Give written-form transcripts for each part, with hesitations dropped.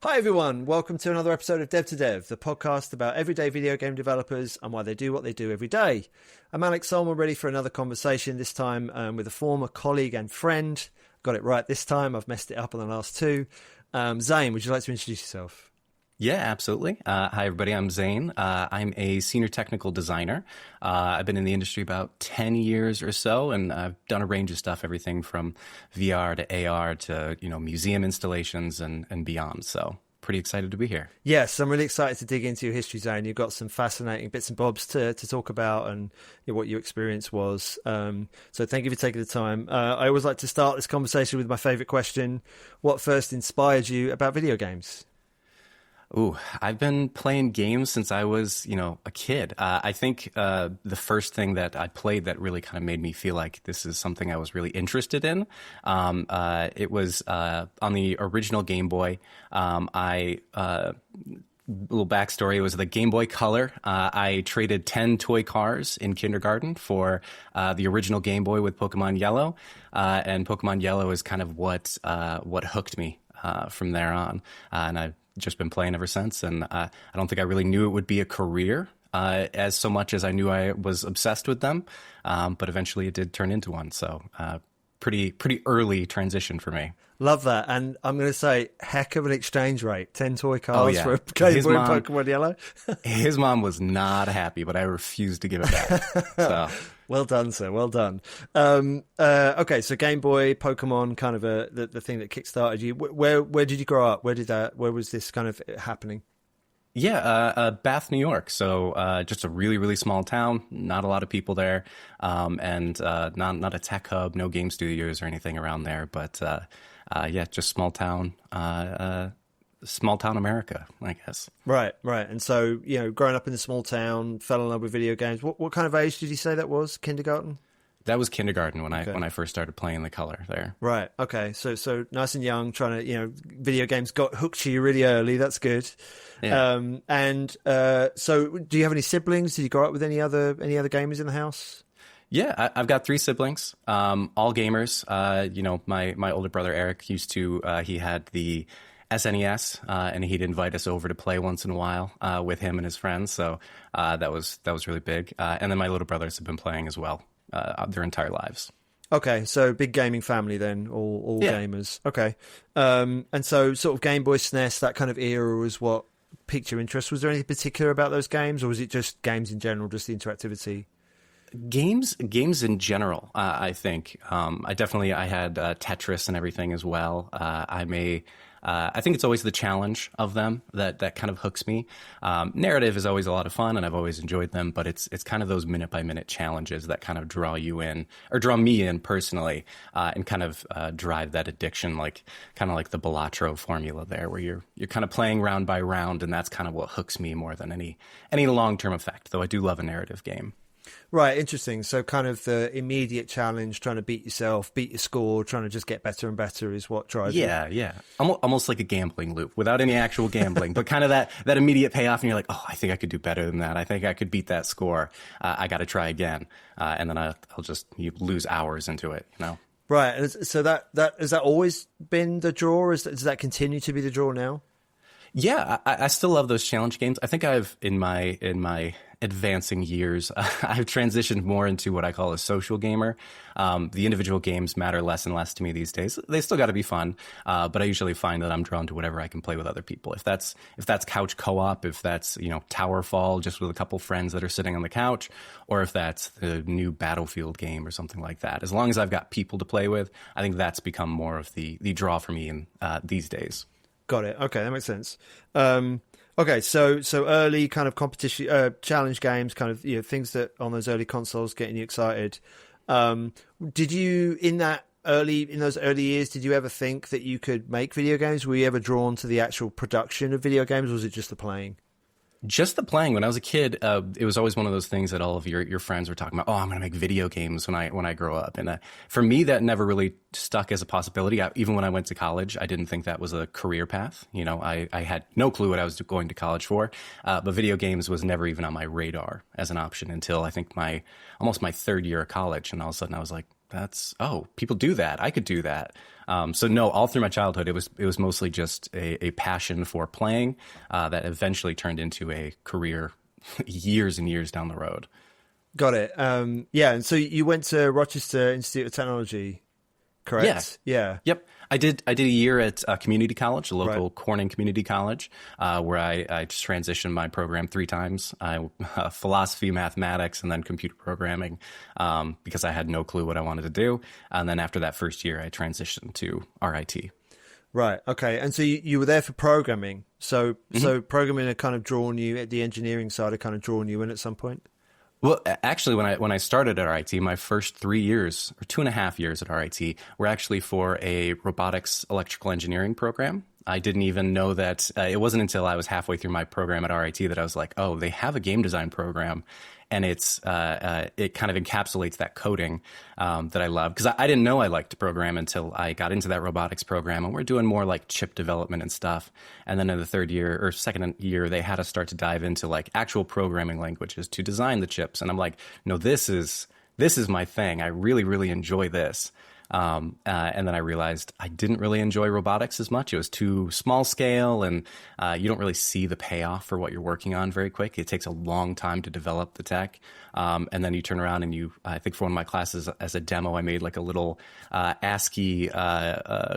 Hi everyone, welcome to another episode of DevtoDev, the podcast about everyday video game developers and why they do what they do every day. I'm Alex Solomon, ready for another conversation, this time with a former colleague and friend. Got it right this time, I've messed it up on the last two. Zane, would you like to introduce yourself? Yeah, absolutely. Hi, everybody. I'm Zane. I'm a senior technical designer. I've been in the industry about 10 years or so, and I've done a range of stuff, everything from VR to AR to, museum installations and beyond. So pretty excited to be here. Yes, I'm really excited to dig into your history, Zane. You've got some fascinating bits and bobs to talk about and what your experience was. So thank you for taking the time. I always like to start this conversation with my favorite question. What first inspired you about video games? Ooh, I've been playing games since I was, a kid. I think the first thing that I played that really kind of made me feel like this is something I was really interested in, it was on the original Game Boy. Little backstory, it was the Game Boy Color. I traded 10 toy cars in kindergarten for the original Game Boy with Pokemon Yellow. And Pokemon Yellow is kind of what hooked me from there on. And I've just been playing ever since, and I don't think I really knew it would be a career as so much as I knew I was obsessed with them, but eventually it did turn into one, so pretty early transition for me. Love that, and I'm going to say, heck of an exchange rate. 10 toy cars for a Game Boy and Pokemon Yellow. His mom was not happy, but I refused to give it back. So. Well done, sir. Well done. Okay, so Game Boy, Pokemon, kind of the thing that kickstarted you. Where did you grow up? Where was this kind of happening? Yeah, Bath, New York. So just a really, really small town. Not a lot of people there, and not a tech hub. No game studios or anything around there. But just small town. Small town America, I guess. Right. And so, growing up in a small town, fell in love with video games. What kind of age did you say that was? Kindergarten? That was kindergarten when I first started playing the Color there. Right. Okay. So nice and young, trying to, video games got hooked you really early. That's good. Yeah. So do you have any siblings? Did you grow up with any other gamers in the house? Yeah, I've got 3 siblings, all gamers. My older brother Eric he had the SNES, and he'd invite us over to play once in a while with him and his friends. So that was really big. And then my little brothers have been playing as well their entire lives. Okay, so big gaming family then, all gamers. Okay, and so sort of Game Boy, SNES, that kind of era was what piqued your interest. Was there anything particular about those games, or was it just games in general, just the interactivity? Games in general, I think. I had Tetris and everything as well. I think it's always the challenge of them that kind of hooks me. Narrative is always a lot of fun, and I've always enjoyed them, but it's kind of those minute-by-minute challenges that kind of draw me in personally, and kind of drive that addiction, kind of like the Balatro formula there, where you're kind of playing round by round, and that's kind of what hooks me more than any long-term effect, though I do love a narrative game. Right, interesting. So kind of the immediate challenge, trying to beat yourself, beat your score, trying to just get better and better is what drives you. Yeah. Almost like a gambling loop without any actual gambling, but kind of that immediate payoff, and you're like, oh, I think I could do better than that. I think I could beat that score. I got to try again. And then you lose hours into it, Right. So that has that always been the draw? Does that continue to be the draw now? Yeah, I still love those challenge games. I think I've in my advancing years, I've transitioned more into what I call a social gamer. The individual games matter less and less to me these days. They still got to be fun, but I usually find that I'm drawn to whatever I can play with other people. If that's couch co-op, if that's Tower Fall just with a couple friends that are sitting on the couch, or if that's the new Battlefield game or something like that. As long as I've got people to play with, I think that's become more of the draw for me in these days. Got it. Okay, that makes sense. Okay, so early kind of competition, challenge games, kind of things that on those early consoles getting you excited. Did you in those early years, did you ever think that you could make video games? Were you ever drawn to the actual production of video games, or was it just the playing? Just the playing. When I was a kid, it was always one of those things that all of your friends were talking about. Oh, I'm going to make video games when I grow up. And for me, that never really stuck as a possibility. Even when I went to college, I didn't think that was a career path. I had no clue what I was going to college for. But video games was never even on my radar as an option until I think almost my third year of college. And all of a sudden I was like, people do that. I could do that. So no, all through my childhood, it was mostly just a passion for playing that eventually turned into a career years and years down the road. Got it. Yeah, and so you went to Rochester Institute of Technology, correct? Yeah. Yep. I did a year at community college, a local Corning community college, where I just transitioned my program 3 times. Philosophy, mathematics, and then computer programming, because I had no clue what I wanted to do. And then after that first year, I transitioned to RIT. Right. Okay. And so you were there for programming. So programming had kind of drawn you, at the engineering side had kind of drawn you in at some point? Well, actually, when I started at RIT, my first 3 years or 2.5 years at RIT were actually for a robotics electrical engineering program. I didn't even know that. It wasn't until I was halfway through my program at RIT that I was like, oh, they have a game design program. And it kind of encapsulates that coding that I love. Because I didn't know I liked to program until I got into that robotics program. And we're doing more like chip development and stuff. And then in the third year or second year, they had us start to dive into like actual programming languages to design the chips. And I'm like, no, this is my thing. I really, really enjoy this. And then I realized I didn't really enjoy robotics as much. It was too small scale, and you don't really see the payoff for what you're working on very quick. It takes a long time to develop the tech. And then you turn around and I think for one of my classes as a demo, I made like a little ASCII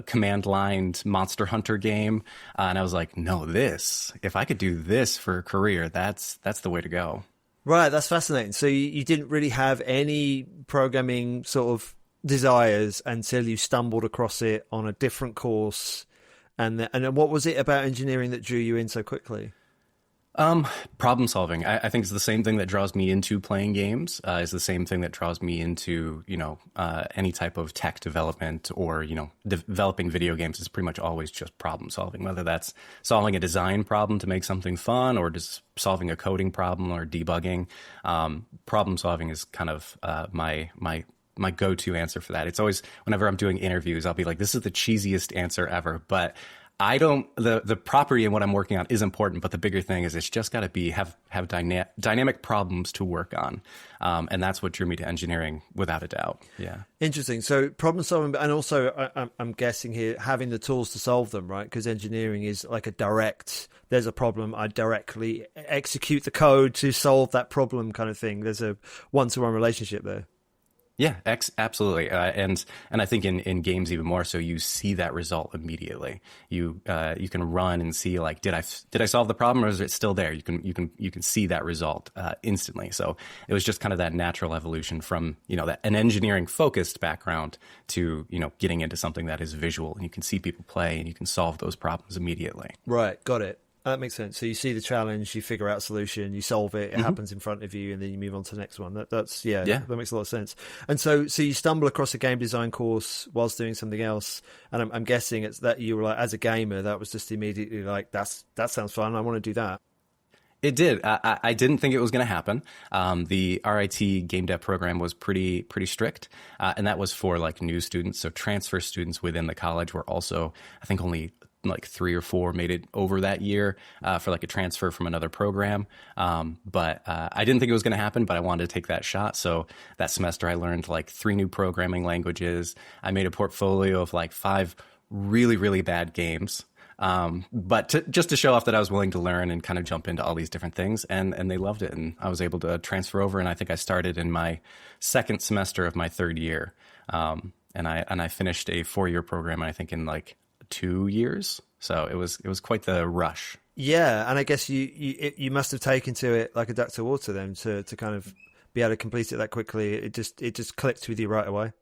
command-lined Monster Hunter game. And I was like, no, if I could do this for a career, that's the way to go. Right, that's fascinating. So you didn't really have any programming sort of desires until you stumbled across it on a different course, and what was it about engineering that drew you in so quickly? Problem solving. I think it's the same thing that draws me into playing games. Is the same thing that draws me into any type of tech development or developing video games. Is pretty much always just problem solving, whether that's solving a design problem to make something fun or just solving a coding problem or debugging. Problem solving is kind of my go-to answer for that. It's always, whenever I'm doing interviews, I'll be like, this is the cheesiest answer ever, but the property and what I'm working on is important, but the bigger thing is it's just got to have dynamic problems to work on. And that's what drew me to engineering without a doubt. Yeah. Interesting. So problem solving, and also I'm guessing here, having the tools to solve them, right? Because engineering is like there's a problem, I directly execute the code to solve that problem kind of thing. There's a one-to-one relationship there. Yeah, absolutely. And I think in games even more so, you see that result immediately. You can run and see like, did I solve the problem, or is it still there? You can see that result instantly. So it was just kind of that natural evolution from, an engineering focused background to, getting into something that is visual, and you can see people play and you can solve those problems immediately. Right. Got it. That makes sense. So you see the challenge, you figure out a solution, you solve it, it happens in front of you, and then you move on to the next one. That makes a lot of sense. And so you stumble across a game design course whilst doing something else, and I'm guessing it's that you were like, as a gamer, that was just immediately like, that sounds fun, I want to do that. It did. I didn't think it was going to happen. The RIT game dev program was pretty strict, and that was for like new students. So transfer students within the college were also, I think, only like 3 or 4 made it over that year for like a transfer from another program. But I didn't think it was going to happen, but I wanted to take that shot. So that semester I learned like 3 new programming languages. I made a portfolio of like 5 really, really bad games. But just to show off that I was willing to learn and kind of jump into all these different things, and they loved it. And I was able to transfer over. And I think I started in my second semester of my third year. And I finished a 4-year program, I think in like 2 years. So it was quite the rush. Yeah. And I guess you must have taken to it like a duck to water then to kind of be able to complete it that quickly. It just clicked with you right away.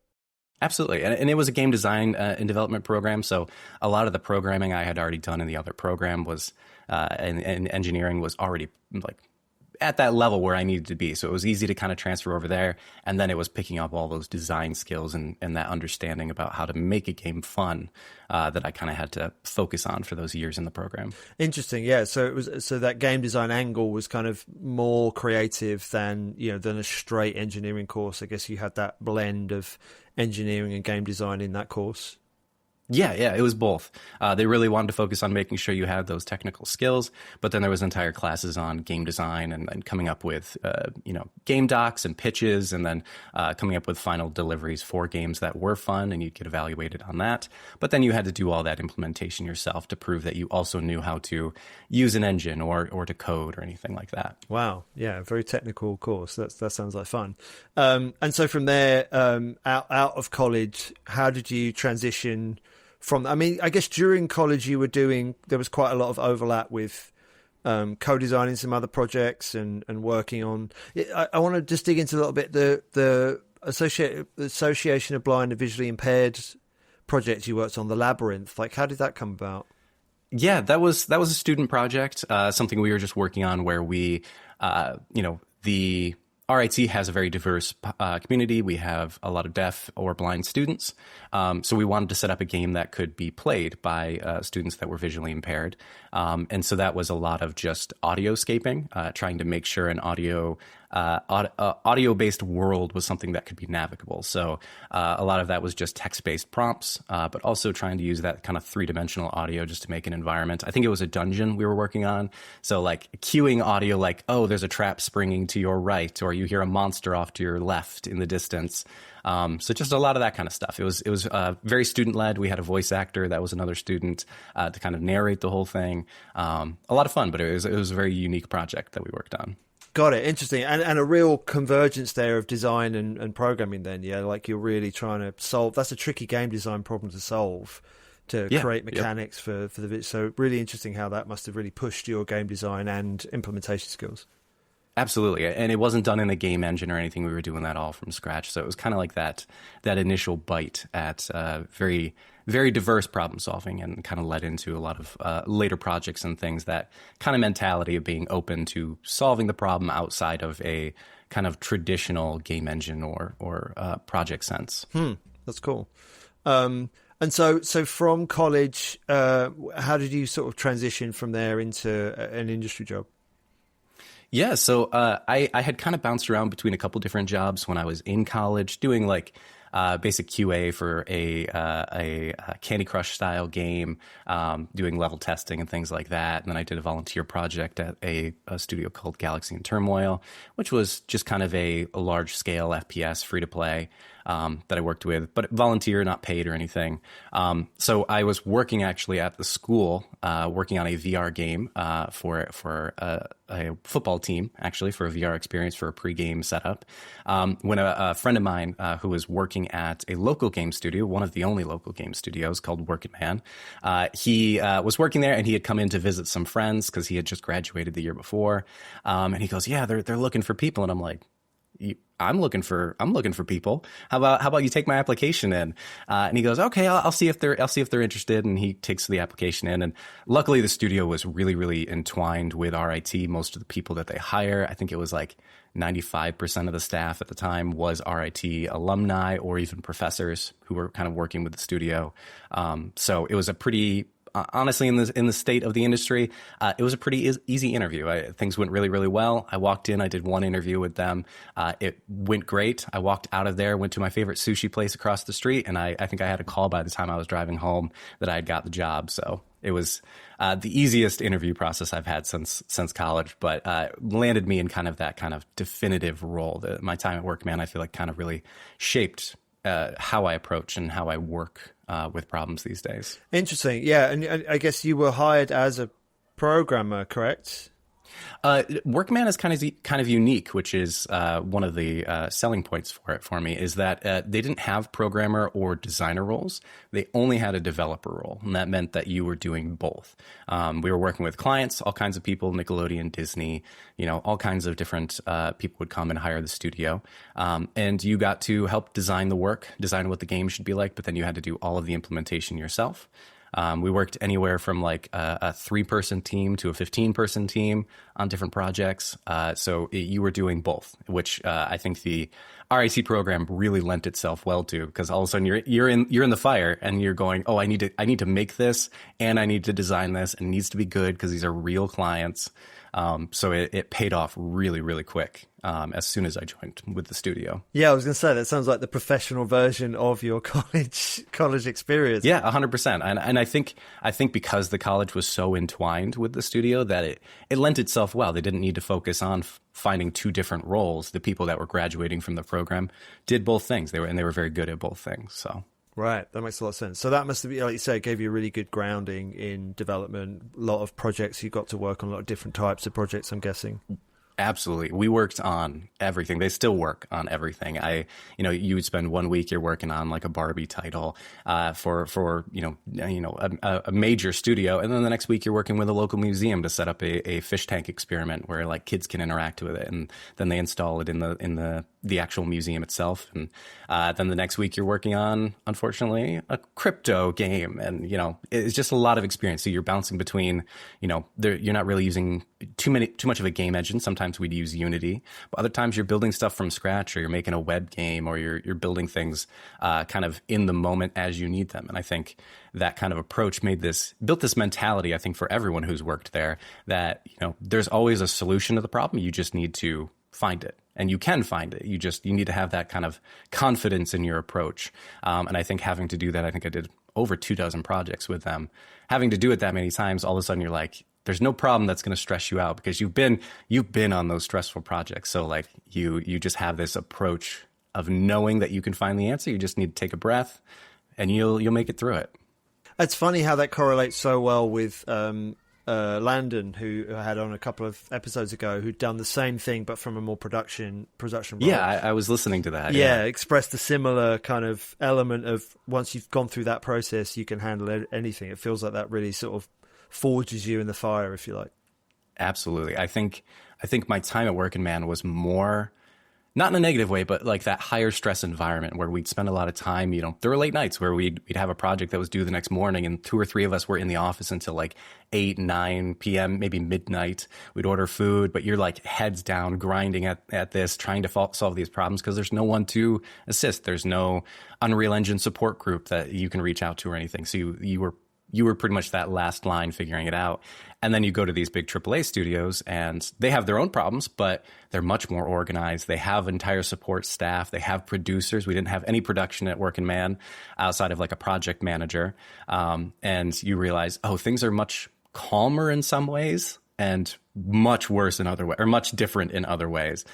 Absolutely. And it was a game design and development program. So a lot of the programming I had already done in the other program was, and engineering was already like at that level where I needed to be. So it was easy to kind of transfer over there. And then it was picking up all those design skills and that understanding about how to make a game fun that I kind of had to focus on for those years in the program. Interesting. Yeah. So that game design angle was kind of more creative than a straight engineering course. I guess you had that blend of engineering and game design in that course. Yeah, it was both. They really wanted to focus on making sure you had those technical skills, but then there was entire classes on game design and coming up with, game docs and pitches, and then coming up with final deliveries for games that were fun, and you'd get evaluated on that. But then you had to do all that implementation yourself to prove that you also knew how to use an engine or to code or anything like that. Wow, yeah, very technical course. That sounds like fun. And so from there, out of college, how did you transition? I mean, I guess during college there was quite a lot of overlap with co-designing some other projects and working on. I want to just dig into a little bit the Association of Blind and Visually Impaired project you worked on, the Labyrinth. Like, how did that come about? Yeah, that was a student project, something we were just working on where we, the RIT has a very diverse community. We have a lot of deaf or blind students. So we wanted to set up a game that could be played by students that were visually impaired. And so that was a lot of just audioscaping, trying to make sure an audio-based world was something that could be navigable. So a lot of that was just text-based prompts, but also trying to use that kind of three-dimensional audio just to make an environment. I think it was a dungeon we were working on. So like cueing audio like, oh, there's a trap springing to your right, or you hear a monster off to your left in the distance. So just a lot of that kind of stuff. It was very student-led. We had a voice actor that was another student to kind of narrate the whole thing. A lot of fun, but it was a very unique project that we worked on. Got it. Interesting. And a real convergence there of design and programming then, yeah? Like you're really trying to solve... That's a tricky game design problem to solve, to create mechanics for the... So really interesting how that must have really pushed your game design and implementation skills. Absolutely. And it wasn't done in a game engine or anything. We were doing that all from scratch. So it was kind of like that initial bite at very, very diverse problem solving, and kind of led into a lot of later projects and things, that kind of mentality of being open to solving the problem outside of a kind of traditional game engine or project sense. That's cool. And so from college, how did you sort of transition from there into an industry job? Yeah, so I had kind of bounced around between a couple different jobs when I was in college, doing like basic QA for a Candy Crush style game, doing level testing and things like that. And then I did a volunteer project at a studio called Galaxy in Turmoil, which was just kind of a large scale FPS free to play that I worked with, but volunteer, not paid or anything. So I was working actually at the school, working on a VR game for a football team, actually, for a VR experience for a pregame setup. When a friend of mine who was working at a local game studio, one of the only local game studios called Workin' Man, he was working there, and he had come in to visit some friends because he had just graduated the year before. And he goes, "Yeah, they're looking for people," and I'm like, I'm looking for people. How about you take my application in? And he goes, okay, I'll see if they're interested. And he takes the application in. And luckily the studio was really, really entwined with RIT. Most of the people that they hire, I think it was like 95% of the staff at the time was RIT alumni or even professors who were kind of working with the studio. So it was a pretty, honestly, in the state of the industry, it was a pretty easy interview. Things went really, really well. I walked in, I did one interview with them. It went great. I walked out of there, went to my favorite sushi place across the street, and I think I had a call by the time I was driving home that I had got the job. So it was the easiest interview process I've had since college, but landed me in kind of that kind of definitive role. My time at Workman, I feel like, kind of really shaped how I approach and how I work with problems these days. Interesting. Yeah. And I guess you were hired as a programmer, correct? Workman is kind of unique, which is one of the selling points for me, is that they didn't have programmer or designer roles. They only had a developer role, and that meant that you were doing both. We were working with clients, all kinds of people, Nickelodeon, Disney, all kinds of different people would come and hire the studio, and you got to help design the work, design what the game should be like, but then you had to do all of the implementation yourself. We worked anywhere from like a 3-person team to a 15-person team on different projects. So you were doing both, which I think the RIT program really lent itself well to, because all of a sudden you're in the fire and you're going, oh, I need to make this, and I need to design this, and it needs to be good because these are real clients. So it paid off really, really quick as soon as I joined with the studio. Yeah, I was going to say, that sounds like the professional version of your college experience. Yeah, 100%. And I think because the college was so entwined with the studio that it lent itself well. They didn't need to focus on finding two different roles. The people that were graduating from the program did both things. They were very good at both things. So. Right, that makes a lot of sense. So that must have been, like you say, it gave you a really good grounding in development. A lot of projects, you got to work on a lot of different types of projects, I'm guessing. Absolutely. We worked on everything. They still work on everything. You would spend 1 week, you're working on like a Barbie title for a major studio, and then the next week you're working with a local museum to set up a fish tank experiment where like kids can interact with it, and then they install it in the actual museum itself. And then the next week you're working on, unfortunately, a crypto game, and it's just a lot of experience. So you're bouncing between, you're not really using too much of a game engine. Sometimes we'd use Unity, but other times you're building stuff from scratch, or you're making a web game, or you're building things kind of in the moment as you need them. And I think that kind of approach built this mentality, I think, for everyone who's worked there, that there's always a solution to the problem. You just need to find it, and you can find it. You need to have that kind of confidence in your approach. And I think having to do that, I think I did over 24 projects with them. Having to do it that many times, all of a sudden you're like, there's no problem that's going to stress you out, because you've been on those stressful projects. So like you just have this approach of knowing that you can find the answer. You just need to take a breath, and you'll make it through it. It's funny how that correlates so well with Landon, who I had on a couple of episodes ago, who'd done the same thing but from a more production role. Yeah, I was listening to that. Yeah, expressed a similar kind of element of, once you've gone through that process, you can handle anything. It feels like that really sort of forges you in the fire, if you like. Absolutely. I think my time at Working Man was more, not in a negative way, but like that higher stress environment where we'd spend a lot of time, there were late nights where we'd have a project that was due the next morning, and 2 or 3 of us were in the office until like 8, 9 p.m., maybe midnight. We'd order food, but you're like heads down, grinding at this, trying to solve these problems, because there's no one to assist. There's no Unreal Engine support group that you can reach out to or anything. So you were pretty much that last line figuring it out. And then you go to these big AAA studios, and they have their own problems, but they're much more organized. They have entire support staff. They have producers. We didn't have any production at Working Man outside of like a project manager. And you realize, things are much calmer in some ways and much worse in other ways, or much different in other ways.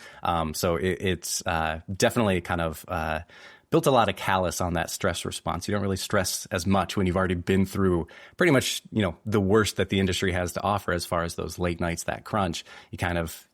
So it's definitely kind of built a lot of callus on that stress response. You don't really stress as much when you've already been through pretty much, the worst that the industry has to offer as far as those late nights, that crunch.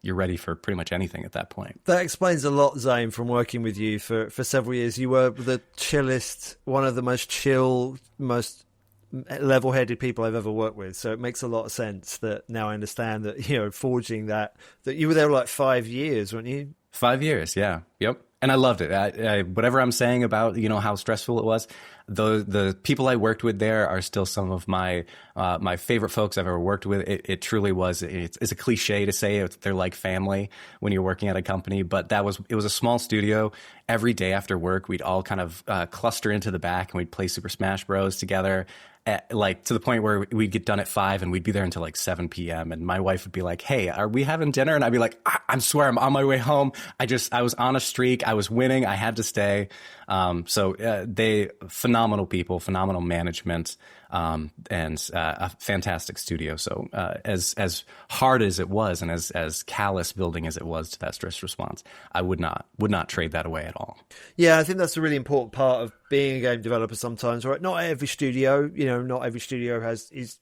You're ready for pretty much anything at that point. That explains a lot, Zane, from working with you for several years. You were the chillest, one of the most chill, most level-headed people I've ever worked with. So it makes a lot of sense that now I understand that, forging that you were there like 5 years, weren't you? 5 years, yeah. Yep. And I loved it. I whatever I'm saying about, how stressful it was, the people I worked with there are still some of my my favorite folks I've ever worked with. It truly was. It's a cliche to say they're like family when you're working at a company, but it was a small studio. Every day after work, we'd all kind of cluster into the back, and we'd play Super Smash Bros. Together. To the point where we'd get done at 5 and we'd be there until like 7 p.m. And my wife would be like, "Hey, are we having dinner?" And I'd be like, "I swear I'm on my way home. I was on a streak. I was winning. I had to stay." They phenomenal people, phenomenal management, and a fantastic studio. So as hard as it was, and as callous building as it was to that stress response, I would not trade that away at all. Yeah, I think that's a really important part of being a game developer sometimes, right? Not every studio, not every studio is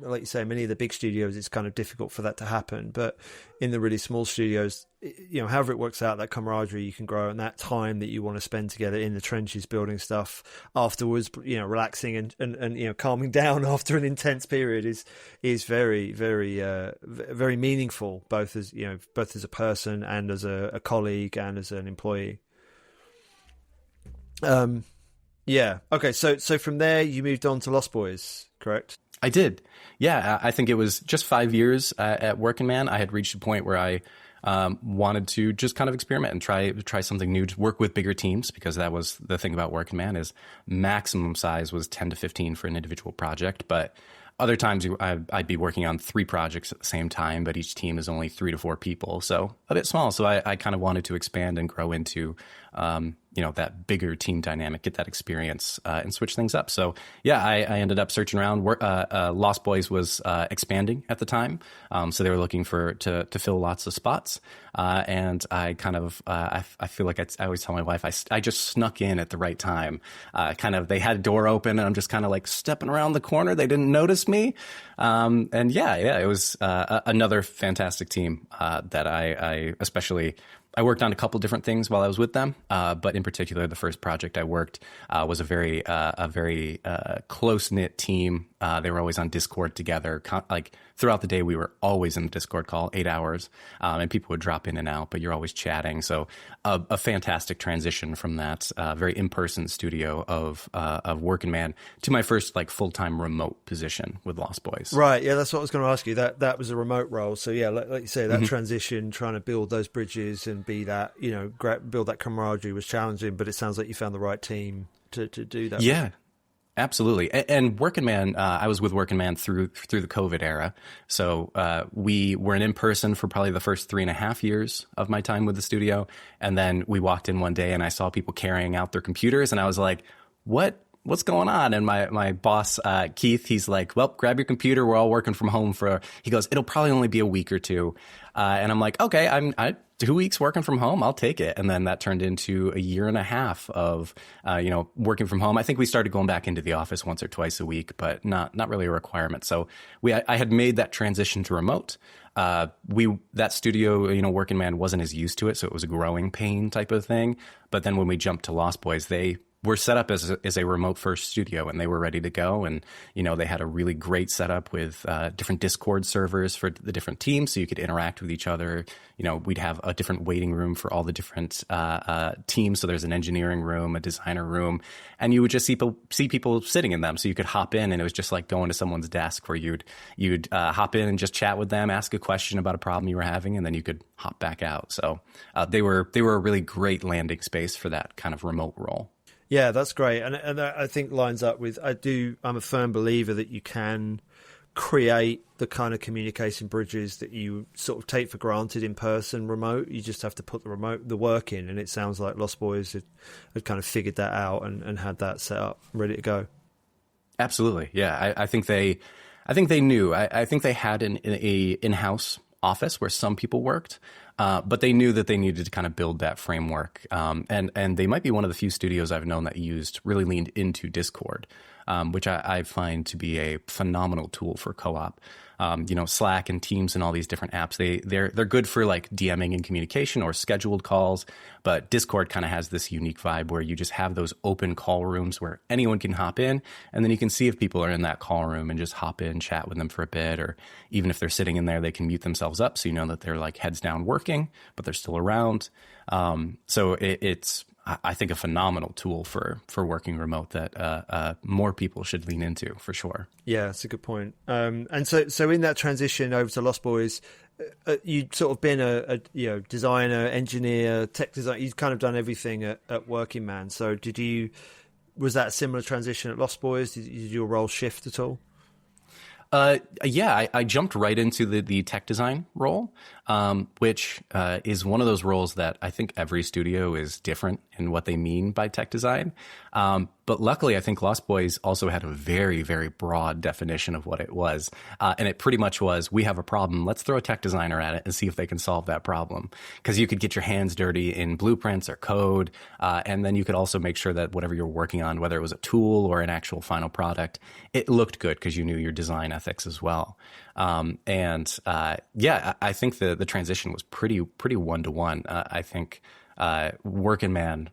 like you say, many of the big studios, it's kind of difficult for that to happen. But in the really small studios, however it works out, that camaraderie you can grow, and that time that you want to spend together in the trenches building stuff afterwards, relaxing and calming down after an intense period is very, very, very meaningful, both as a person and as a colleague and as an employee. Yeah. Okay. So from there you moved on to Lost Boys, correct? I did. Yeah. I think it was just 5 years at Working Man. I had reached a point where I wanted to just kind of experiment and try something new, to work with bigger teams, because that was the thing about Working Man is maximum size was 10 to 15 for an individual project. But other times I'd be working on 3 projects at the same time, but each team is only 3 to 4 people, so a bit small. So I kind of wanted to expand and grow into, that bigger team dynamic, get that experience, and switch things up. So yeah, I ended up searching around. Lost Boys was expanding at the time, so they were looking to fill lots of spots. And I kind of, I feel like I always tell my wife, I just snuck in at the right time. They had a door open and I'm just kind of like stepping around the corner. They didn't notice me. And yeah, it was another fantastic team that I worked on a couple different things while I was with them, but in particular, the first project I worked was a very close-knit team. They were always on Discord together. Throughout the day, we were always in the Discord call, 8 hours, and people would drop in and out, but you're always chatting. So a fantastic transition from that very in-person studio of Working Man to my first full-time remote position with Lost Boys. Right, yeah, that's what I was going to ask you. That was a remote role. So yeah, like you say, that transition, trying to build those bridges and be that, build that camaraderie was challenging, but it sounds like you found the right team to do that. Yeah. Absolutely. And Working Man, I was with Working Man through the COVID era. So we were in person for probably the first 3.5 years of my time with the studio. And then we walked in one day and I saw people carrying out their computers and I was like, what's going on? And my boss, Keith, he's like, well, grab your computer. We're all working from home he goes, it'll probably only be a week or two. And I'm like, okay, I 2 weeks working from home, I'll take it. And then that turned into 1.5 years of, working from home. I think we started going back into the office once or twice a week, but not really a requirement. So I had made that transition to remote. That studio, Working Man wasn't as used to it. So it was a growing pain type of thing. But then when we jumped to Lost Boys, they were set up as a remote first studio and they were ready to go. And, they had a really great setup with different Discord servers for the different teams so you could interact with each other. We'd have a different waiting room for all the different teams. So there's an engineering room, a designer room, and you would just see people sitting in them. So you could hop in and it was just like going to someone's desk where you'd hop in and just chat with them, ask a question about a problem you were having, and then you could hop back out. So they were a really great landing space for that kind of remote role. Yeah, that's great. And I think lines up with, I'm a firm believer that you can create the kind of communication bridges that you sort of take for granted in person remote. You just have to put the work in. And it sounds like Lost Boys had kind of figured that out and had that set up, ready to go. Absolutely. Yeah. I think they knew, I think they had an in-house office where some people worked. But they knew that they needed to kind of build that framework. And they might be one of the few studios I've known that really leaned into Discord, which I find to be a phenomenal tool for co-op. Slack and Teams and all these different apps, they're good for DMing and communication or scheduled calls. But Discord kind of has this unique vibe where you just have those open call rooms where anyone can hop in, and then you can see if people are in that call room and just hop in, chat with them for a bit, or even if they're sitting in there, they can mute themselves up so you know that they're heads down working, but they're still around. So it's I think a phenomenal tool for working remote that more people should lean into for sure. Yeah, that's a good point. And so in that transition over to Lost Boys, you'd sort of been a designer, engineer, tech designer. You'd kind of done everything at Working Man. So was that a similar transition at Lost Boys? Did your role shift at all? Yeah, I jumped right into the tech design role, which is one of those roles that I think every studio is different in what they mean by tech design. But luckily, I think Lost Boys also had a very, very broad definition of what it was. And it pretty much was, we have a problem, let's throw a tech designer at it and see if they can solve that problem. Because you could get your hands dirty in blueprints or code, and then you could also make sure that whatever you're working on, whether it was a tool or an actual final product, it looked good because you knew your design ethics as well. Yeah, I think the transition was pretty one-to-one. I think Working Man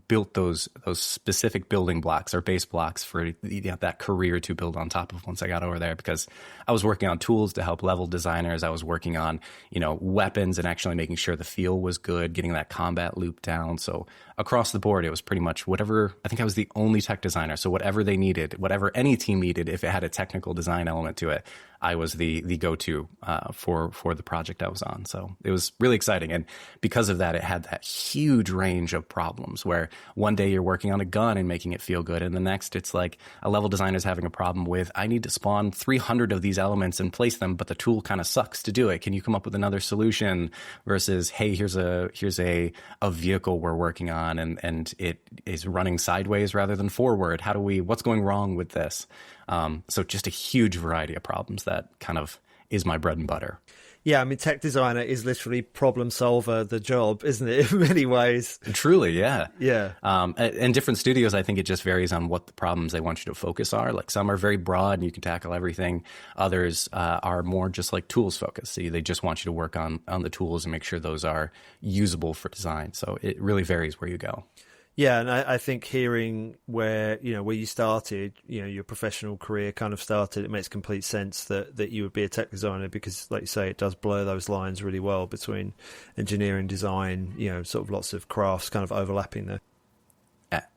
built those specific building blocks or base blocks for that career to build on top of once I got over there, because I was working on tools to help level designers. I was working on, weapons and actually making sure the feel was good, getting that combat loop down. So across the board, it was pretty much whatever. I think I was the only tech designer. So whatever they needed, whatever any team needed, if it had a technical design element to it, I was the go-to for the project I was on. So it was really exciting. And because of that, it had that huge range of projects problems, where one day you're working on a gun and making it feel good, and the next it's like a level designer is having a problem with, I need to spawn 300 of these elements and place them, but the tool kind of sucks to do it. Can you come up with another solution? Versus, hey, here's a vehicle we're working on, and it is running sideways rather than forward. What's going wrong with this? So just a huge variety of problems that kind of is my bread and butter. Yeah, I mean, tech designer is literally problem solver, the job, isn't it, in many ways? Truly, yeah. Yeah. And different studios, I think it just varies on what the problems they want you to focus are. Like some are very broad and you can tackle everything. Others are more just like tools focused. So they just want you to work on the tools and make sure those are usable for design. So it really varies where you go. Yeah, and I think hearing where you started, your professional career kind of started, it makes complete sense that you would be a tech designer, because, like you say, it does blur those lines really well between engineering, design, sort of lots of crafts kind of overlapping there.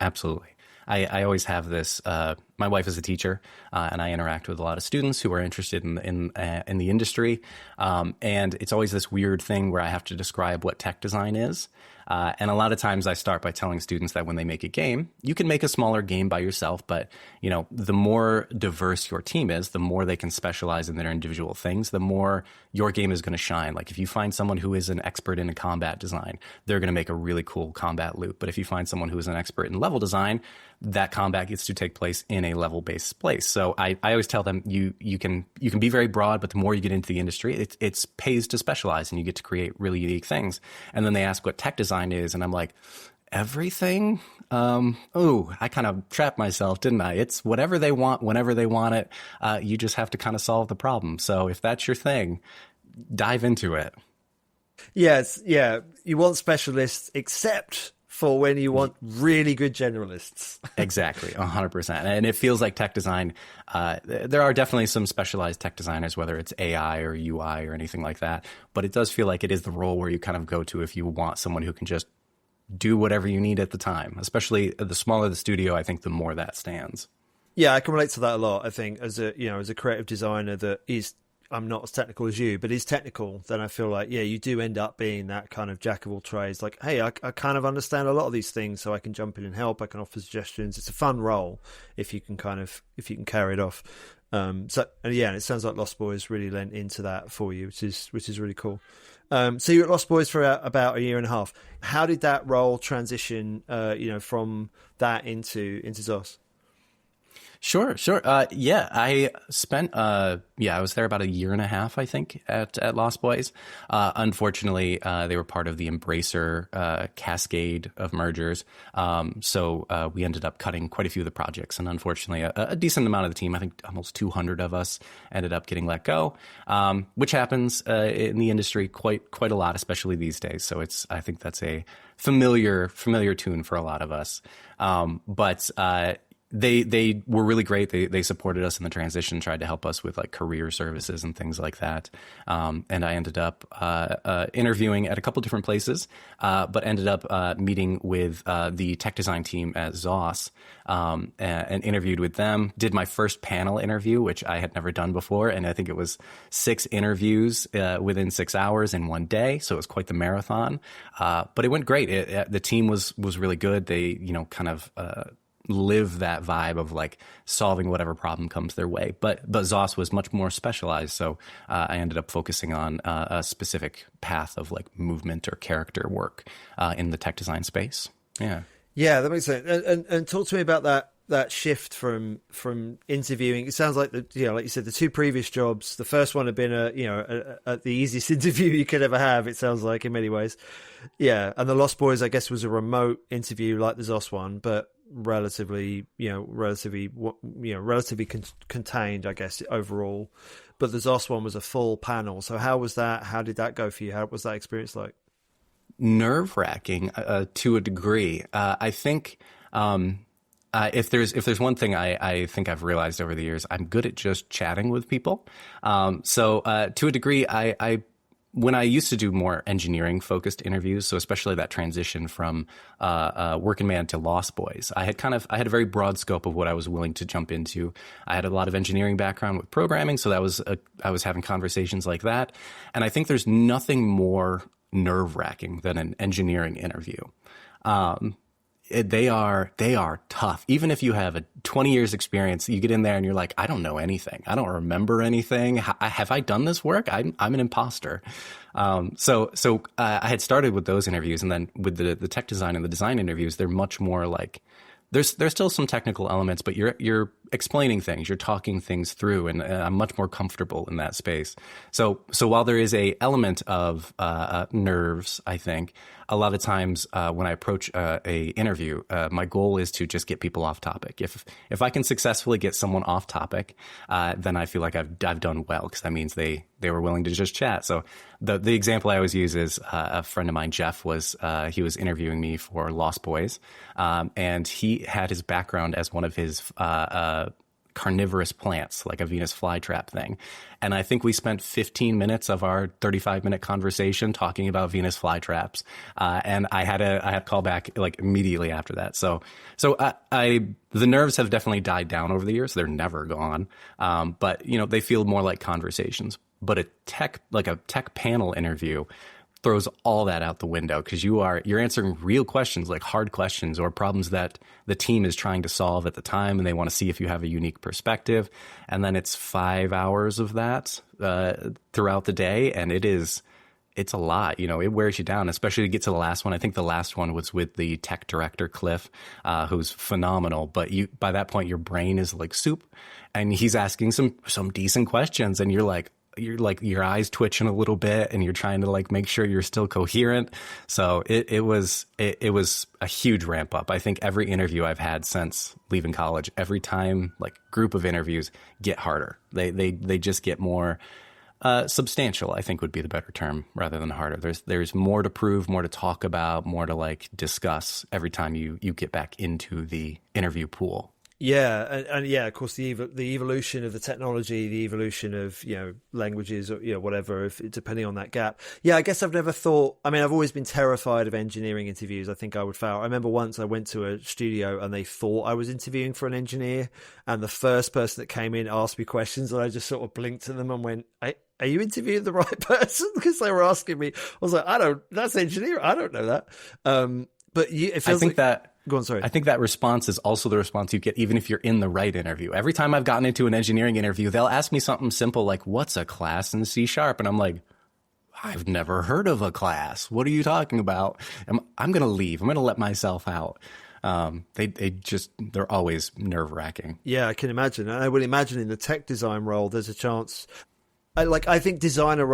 Absolutely. I always have this. My wife is a teacher, and I interact with a lot of students who are interested in the industry. And it's always this weird thing where I have to describe what tech design is. And a lot of times I start by telling students that when they make a game, you can make a smaller game by yourself, but the more diverse your team is, the more they can specialize in their individual things, the more your game is going to shine. Like if you find someone who is an expert in combat design, they're going to make a really cool combat loop. But if you find someone who is an expert in level design, that combat gets to take place in a level-based place. So I always tell them you can be very broad, but the more you get into the industry, it pays to specialize and you get to create really unique things. And then they ask what tech design is, and I'm like, everything? I kind of trapped myself, didn't I? It's whatever they want, whenever they want it. You just have to kind of solve the problem. So if that's your thing, dive into it. Yes, yeah. You want specialists, except for when you want really good generalists. Exactly, 100%. And it feels like tech design, there are definitely some specialized tech designers, whether it's AI or UI or anything like that. But it does feel like it is the role where you kind of go to if you want someone who can just do whatever you need at the time. Especially the smaller the studio, I think the more that stands. Yeah, I can relate to that a lot. I think as a creative designer I'm not as technical as you, but is technical, then I feel like, yeah, you do end up being that kind of jack of all trades. Like, hey, I kind of understand a lot of these things, so I can jump in and help. I can offer suggestions. It's a fun role if you can carry it off. And it sounds like Lost Boys really lent into that for you, which is really cool. So you were at Lost Boys for about a year and a half. How did that role transition, from that into ZOS? Sure. I spent, I was there about a year and a half, I think, at Lost Boys. Unfortunately, they were part of the Embracer cascade of mergers. So we ended up cutting quite a few of the projects. And unfortunately, a decent amount of the team, I think almost 200 of us, ended up getting let go, which happens in the industry quite a lot, especially these days. So I think that's a familiar tune for a lot of us. They were really great. They supported us in the transition, tried to help us with like career services and things like that. And I ended up interviewing at a couple different places, but ended up meeting with the tech design team at ZOS and interviewed with them. Did my first panel interview, which I had never done before, and I think it was 6 interviews within 6 hours in one day. So it was quite the marathon, but it went great. The team was really good. They kind of live that vibe of like solving whatever problem comes their way. But ZOS was much more specialized. So I ended up focusing on a specific path of like movement or character work in the tech design space. Yeah. Yeah, that makes sense. And talk to me about that shift from interviewing. It sounds like like you said, the 2 previous jobs, the first one had been the easiest interview you could ever have. It sounds like in many ways. Yeah. And the Lost Boys, I guess, was a remote interview like the ZOS one, but relatively contained, I guess, overall. But the ZOS one was a full panel. So how was that? How did that go for you? How was that experience like? Nerve-wracking to a degree. I think if there's one thing I think I've realized over the years, I'm good at just chatting with people. So to a degree, I when I used to do more engineering focused interviews, so especially that transition from Working Man to Lost Boys, I had a very broad scope of what I was willing to jump into. I had a lot of engineering background with programming, so I was having conversations like that. And I think there's nothing more nerve-wracking than an engineering interview. they are tough. Even if you have a 20 years experience, you get in there and you're like, I don't know anything. I don't remember anything. Have I done this work? I'm an imposter. So I had started with those interviews, and then with the tech design and the design interviews, they're much more like, there's still some technical elements, but you're explaining things, you're talking things through, and I'm much more comfortable in that space. So while there is a element of nerves, I think a lot of times when I approach a interview, my goal is to just get people off topic. If I can successfully get someone off topic, then I feel like I've done well, because that means they were willing to just chat. So the example I always use is a friend of mine, Jeff, he was interviewing me for Lost Boys, and he had his background as one of his carnivorous plants, like a Venus flytrap thing. And I think we spent 15 minutes of our 35-minute conversation talking about Venus flytraps. And I had a call back like immediately after that. So the nerves have definitely died down over the years. They're never gone. But they feel more like conversations. But a tech panel interview throws all that out the window, because you're answering real questions, like hard questions or problems that the team is trying to solve at the time, and they want to see if you have a unique perspective. And then it's 5 hours of that throughout the day, and it's a lot. It wears you down, especially to get to the last one. I think the last one was with the tech director, Cliff, who's phenomenal. But by that point, your brain is like soup, and he's asking some decent questions, and you're like your eyes twitching a little bit, and you're trying to like make sure you're still coherent. So it was a huge ramp up. I think every interview I've had since leaving college, every time, like, group of interviews get harder. They just get more substantial, I think would be the better term, rather than harder. There's more to prove, more to talk about, more to like discuss every time you get back into the interview pool. Yeah, and yeah, of course, the evolution of the technology, the evolution of languages, or whatever, depending on that gap. Yeah, I guess I've never thought. I mean, I've always been terrified of engineering interviews. I think I would fail. I remember once I went to a studio and they thought I was interviewing for an engineer, and the first person that came in asked me questions, and I just sort of blinked at them and went, "Are you interviewing the right person?" Because they were asking me. I was like, "That's engineer. I don't know that." But it feels like that. Go on, sorry. I think that response is also the response you get even if you're in the right interview. Every time I've gotten into an engineering interview, they'll ask me something simple like, what's a class in C#? And I'm like, I've never heard of a class. What are you talking about? I'm going to leave. I'm going to let myself out. They're always nerve-wracking. Yeah, I can imagine. And I would imagine in the tech design role, there's a chance. I think designer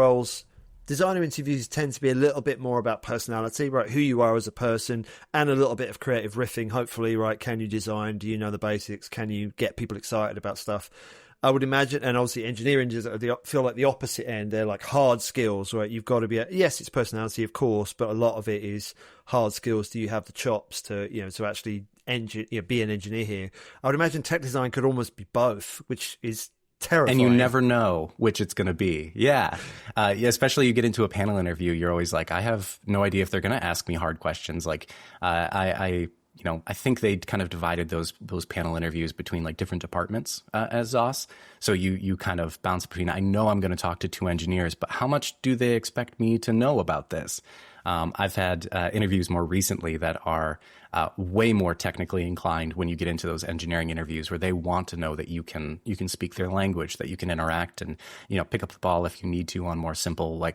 interviews tend to be a little bit more about personality, right? Who you are as a person, and a little bit of creative riffing, hopefully, right? Can you design? Do you know the basics? Can you get people excited about stuff? I would imagine, and obviously engineering feel like the opposite end. They're like hard skills, right? You've got to be, yes, it's personality, of course, but a lot of it is hard skills. Do you have the chops to actually be an engineer here? I would imagine tech design could almost be both, which is terrifying. And you never know which it's going to be. Yeah. Especially you get into a panel interview, you're always like, I have no idea if they're going to ask me hard questions. Like, I think they kind of divided those panel interviews between like different departments as ZOS. So you kind of bounce between, I know I'm going to talk to 2 engineers, but how much do they expect me to know about this? I've had interviews more recently that are way more technically inclined when you get into those engineering interviews, where they want to know that you can speak their language, that you can interact and pick up the ball if you need to on more simple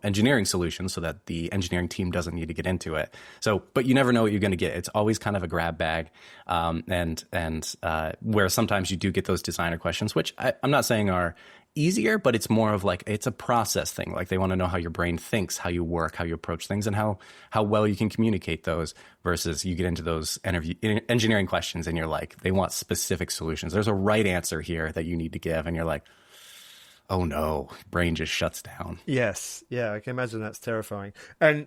engineering solutions, so that the engineering team doesn't need to get into it. So, but you never know what you're going to get. It's always kind of a grab bag, and where sometimes you do get those designer questions, which I'm not saying are easier, but it's more of like, it's a process thing. Like, they want to know how your brain thinks, how you work, how you approach things, and how well you can communicate those, versus you get into those engineering questions and you're like, they want specific solutions. There's a right answer here that you need to give. And you're like, oh no, brain just shuts down. Yes. Yeah. I can imagine that's terrifying. And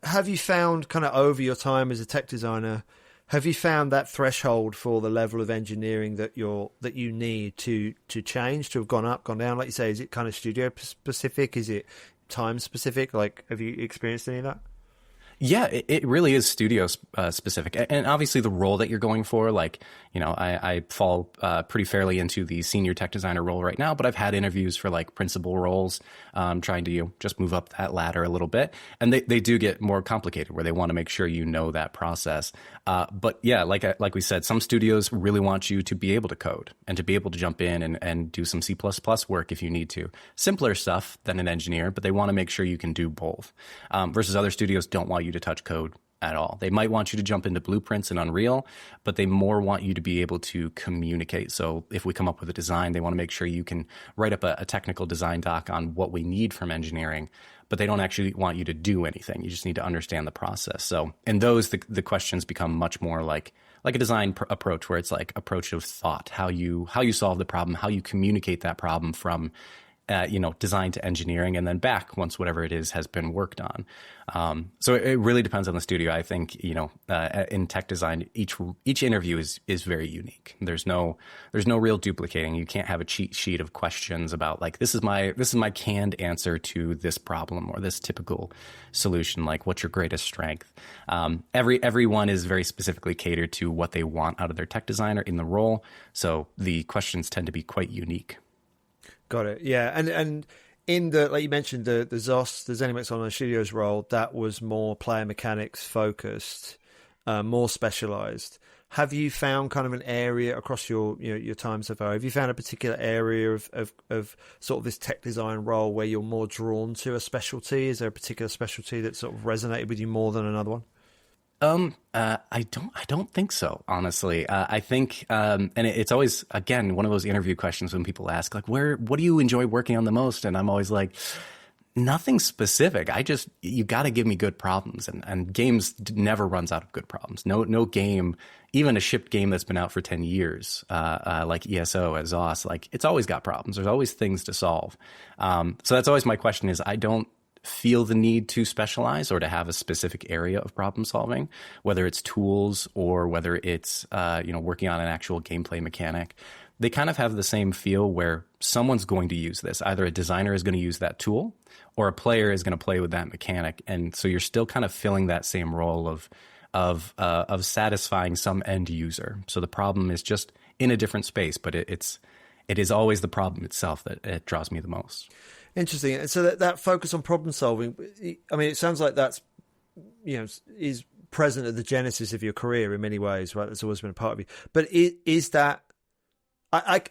have you found, kind of over your time as a tech designer, have you found that threshold for the level of engineering that you need to change, to have gone up, gone down? Like you say, is it kind of studio specific? Is it time specific? Like, have you experienced any of that? Yeah, it really is studio specific. And obviously the role that you're going for, like, you know, I fall pretty fairly into the senior tech designer role right now, but I've had interviews for like principal roles, trying to, you know, just move up that ladder a little bit. And they do get more complicated where they want to make sure you know that process. But yeah, like we said, some studios really want you to be able to code and to be able to jump in and do some C++ work if you need to. Simpler stuff than an engineer, but they want to make sure you can do both. Versus other studios don't want you to touch code at all. They might want you to jump into Blueprints and Unreal, but they more want you to be able to communicate. So if we come up with a design, they want to make sure you can write up a technical design doc on what we need from engineering, but they don't actually want you to do anything. You just need to understand the process. So in those, the questions become much more like a design approach, where it's like approach of thought, how you solve the problem, how you communicate that problem from design to engineering, and then back once whatever it is has been worked on. So it really depends on the studio. I think, in tech design, each interview is very unique. There's no real duplicating. You can't have a cheat sheet of questions about like, this is my canned answer to this problem or this typical solution. Like, what's your greatest strength? Everyone is very specifically catered to what they want out of their tech designer in the role. So the questions tend to be quite unique. Got it. Yeah, and in the, like you mentioned, the ZOS, the ZeniMax Online Studios role, that was more player mechanics focused, more specialized. Have you found kind of an area across your time so far? Have you found a particular area of sort of this tech design role where you're more drawn to a specialty? Is there a particular specialty that sort of resonated with you more than another one? I don't think so, honestly. I think, and it's always, again, one of those interview questions when people ask, like, what do you enjoy working on the most? And I'm always like, nothing specific. You got to give me good problems, and games never runs out of good problems. No game, even a shipped game that's been out for 10 years, like ESO as ZOS, like, it's always got problems. There's always things to solve. So that's always my question is, I don't feel the need to specialize or to have a specific area of problem solving, whether it's tools or whether it's working on an actual gameplay mechanic. They kind of have the same feel where someone's going to use this. Either a designer is going to use that tool or a player is going to play with that mechanic. And so you're still kind of filling that same role of satisfying some end user. So the problem is just in a different space, but it is always the problem itself that it draws me the most. Interesting. And so that focus on problem solving, I mean, it sounds like that's, is present at the genesis of your career in many ways, right? That's always been a part of you. But is that, I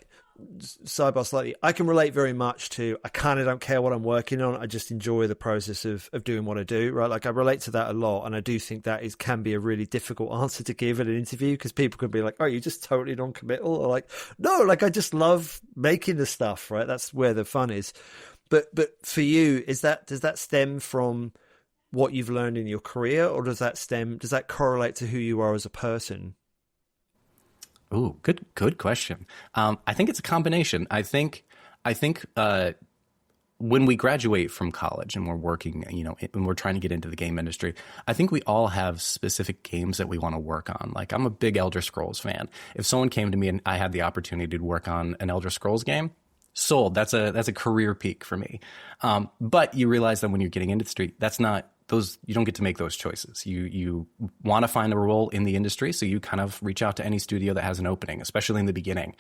sidebar slightly, I can relate very much to, I kind of don't care what I'm working on. I just enjoy the process of doing what I do, right? Like, I relate to that a lot. And I do think that can be a really difficult answer to give at an interview, because people could be like, oh, you're just totally non-committal, or like, no, like, I just love making the stuff, right? That's where the fun is. But for you, does that stem from what you've learned in your career, or does that correlate to who you are as a person? Ooh, good question. I think it's a combination. I think when we graduate from college and we're working, and we're trying to get into the game industry, I think we all have specific games that we want to work on. Like, I'm a big Elder Scrolls fan. If someone came to me and I had the opportunity to work on an Elder Scrolls game, sold. That's a career peak for me. But you realize that when you're getting into the street, that's not those. You don't get to make those choices. You want to find a role in the industry, so you kind of reach out to any studio that has an opening, especially in the beginning.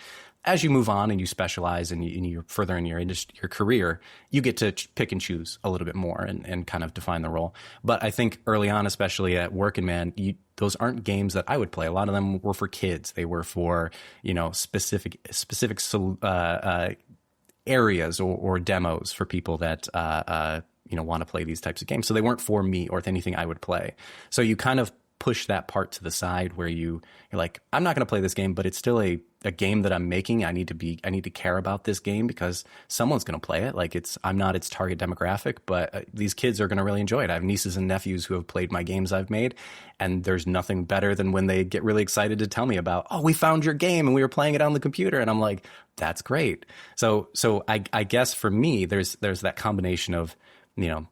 As you move on and you specialize and you're further in your career, you get to pick and choose a little bit more and kind of define the role. But I think early on, especially at Workin' Man, those aren't games that I would play. A lot of them were for kids. They were for specific areas or demos for people that want to play these types of games. So they weren't for me or anything I would play. So you kind of push that part to the side where you're like, I'm not going to play this game, but it's still a game that I'm making. I need to care about this game because someone's going to play it. Like, I'm not its target demographic, but these kids are going to really enjoy it. I have nieces and nephews who have played my games I've made, and there's nothing better than when they get really excited to tell me about, oh, we found your game and we were playing it on the computer. And I'm like, that's great. So I guess for me, there's that combination of